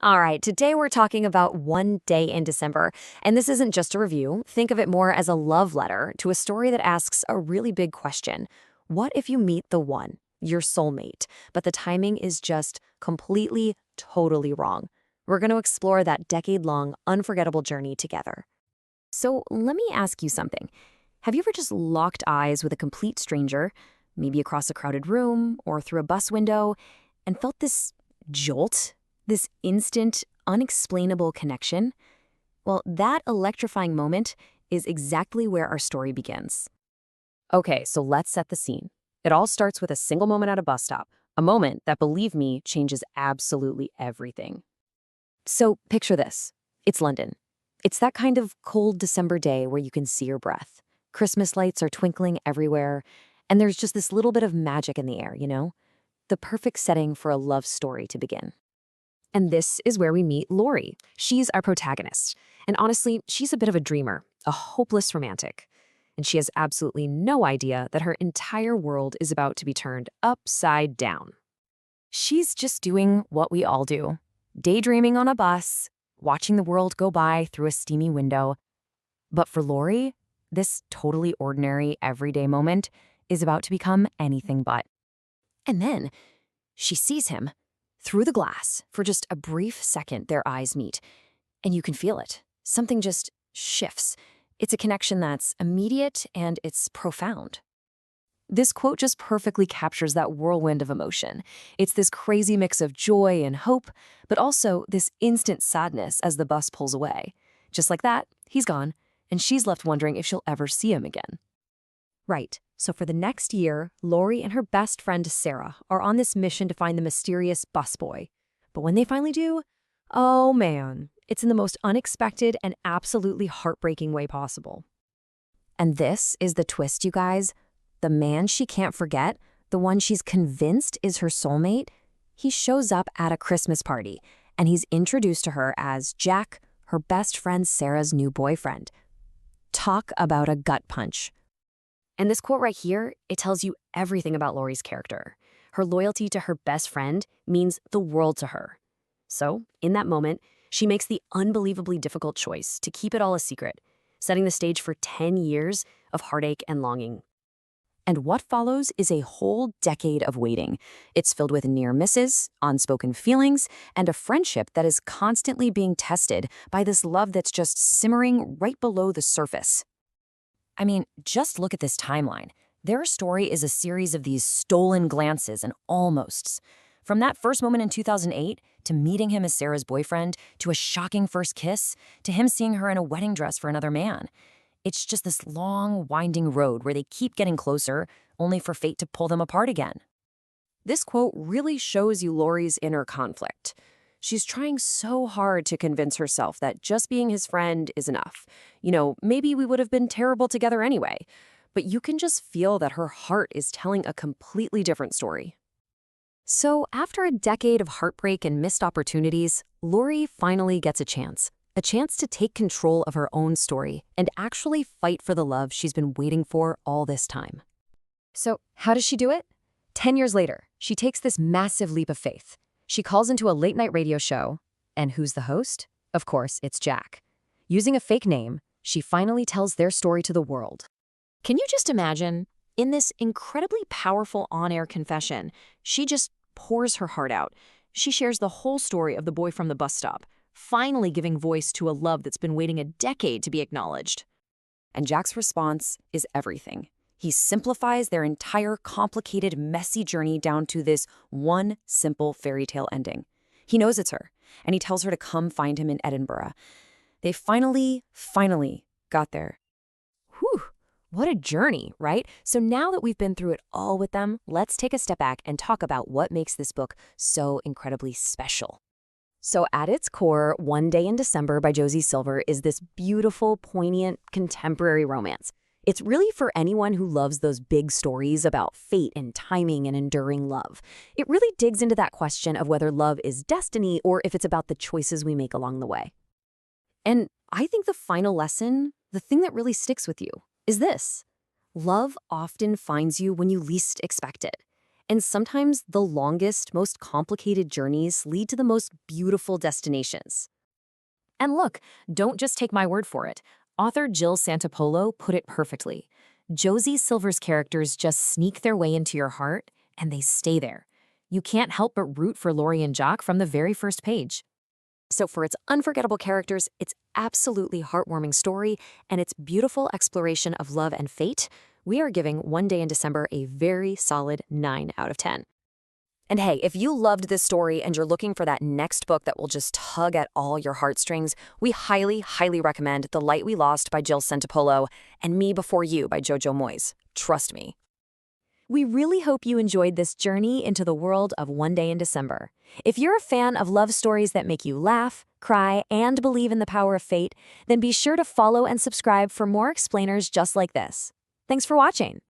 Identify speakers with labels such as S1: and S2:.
S1: All right, today we're talking about One Day in December. And this isn't just a review. Think of it more as a love letter to a story that asks a really big question. What if you meet the one, your soulmate, but the timing is just completely, totally wrong? We're going to explore that decade-long, unforgettable journey together. So let me ask you something. Have you ever just locked eyes with a complete stranger, maybe across a crowded room or through a bus window, and felt this jolt? This instant, unexplainable connection? Well, that electrifying moment is exactly where our story begins. Okay, so let's set the scene. It all starts with a single moment at a bus stop, a moment that, believe me, changes absolutely everything. So picture this. It's London. It's that kind of cold December day where you can see your breath. Christmas lights are twinkling everywhere, and there's just this little bit of magic in the air, you know? The perfect setting for a love story to begin. And this is where we meet Lori. She's our protagonist. And honestly, she's a bit of a dreamer, a hopeless romantic. And she has absolutely no idea that her entire world is about to be turned upside down. She's just doing what we all do, daydreaming on a bus, watching the world go by through a steamy window. But for Lori, this totally ordinary, everyday moment is about to become anything but. And then she sees him. Through the glass, for just a brief second, their eyes meet. And you can feel it. Something just shifts. It's a connection that's immediate and it's profound. This quote just perfectly captures that whirlwind of emotion. It's this crazy mix of joy and hope, but also this instant sadness as the bus pulls away. Just like that, he's gone, and she's left wondering if she'll ever see him again. Right. So for the next year, Lori and her best friend Sarah are on this mission to find the mysterious busboy. But when they finally do, oh man, it's in the most unexpected and absolutely heartbreaking way possible. And this is the twist, you guys. The man she can't forget, the one she's convinced is her soulmate, he shows up at a Christmas party, and he's introduced to her as Jack, her best friend Sarah's new boyfriend. Talk about a gut punch. And this quote right here, it tells you everything about Lori's character. Her loyalty to her best friend means the world to her. So, in that moment, she makes the unbelievably difficult choice to keep it all a secret, setting the stage for 10 years of heartache and longing. And what follows is a whole decade of waiting. It's filled with near misses, unspoken feelings, and a friendship that is constantly being tested by this love that's just simmering right below the surface. I mean, just look at this timeline. Their story is a series of these stolen glances and almosts. From that first moment in 2008, to meeting him as Sarah's boyfriend, to a shocking first kiss, to him seeing her in a wedding dress for another man. It's just this long, winding road where they keep getting closer, only for fate to pull them apart again. This quote really shows you Lori's inner conflict. She's trying so hard to convince herself that just being his friend is enough. You know, maybe we would have been terrible together anyway. But you can just feel that her heart is telling a completely different story. So after a decade of heartbreak and missed opportunities, Lori finally gets a chance to take control of her own story and actually fight for the love she's been waiting for all this time. So how does she do it? 10 years later, she takes this massive leap of faith. She calls into a late-night radio show, and who's the host? Of course, it's Jack. Using a fake name, she finally tells their story to the world. Can you just imagine? In this incredibly powerful on-air confession, she just pours her heart out. She shares the whole story of the boy from the bus stop, finally giving voice to a love that's been waiting a decade to be acknowledged. And Jack's response is everything. He simplifies their entire complicated, messy journey down to this one simple fairy tale ending. He knows it's her, and he tells her to come find him in Edinburgh. They finally got there. Whew, what a journey, right? So now that we've been through it all with them, let's take a step back and talk about what makes this book so incredibly special. So at its core, One Day in December by Josie Silver is this beautiful, poignant, contemporary romance. It's really for anyone who loves those big stories about fate and timing and enduring love. It really digs into that question of whether love is destiny or if it's about the choices we make along the way. And I think the final lesson, the thing that really sticks with you, is this. Love often finds you when you least expect it. And sometimes the longest, most complicated journeys lead to the most beautiful destinations. And look, don't just take my word for it. Author Jill Santopolo put it perfectly. Josie Silver's characters just sneak their way into your heart, and they stay there. You can't help but root for Laurie and Jock from the very first page. So for its unforgettable characters, its absolutely heartwarming story, and its beautiful exploration of love and fate, we are giving One Day in December a very solid 9 out of 10. And hey, if you loved this story and you're looking for that next book that will just tug at all your heartstrings, we highly, highly recommend The Light We Lost by Jill Santopolo and Me Before You by Jojo Moyes. Trust me. We really hope you enjoyed this journey into the world of One Day in December. If you're a fan of love stories that make you laugh, cry, and believe in the power of fate, then be sure to follow and subscribe for more explainers just like this. Thanks for watching.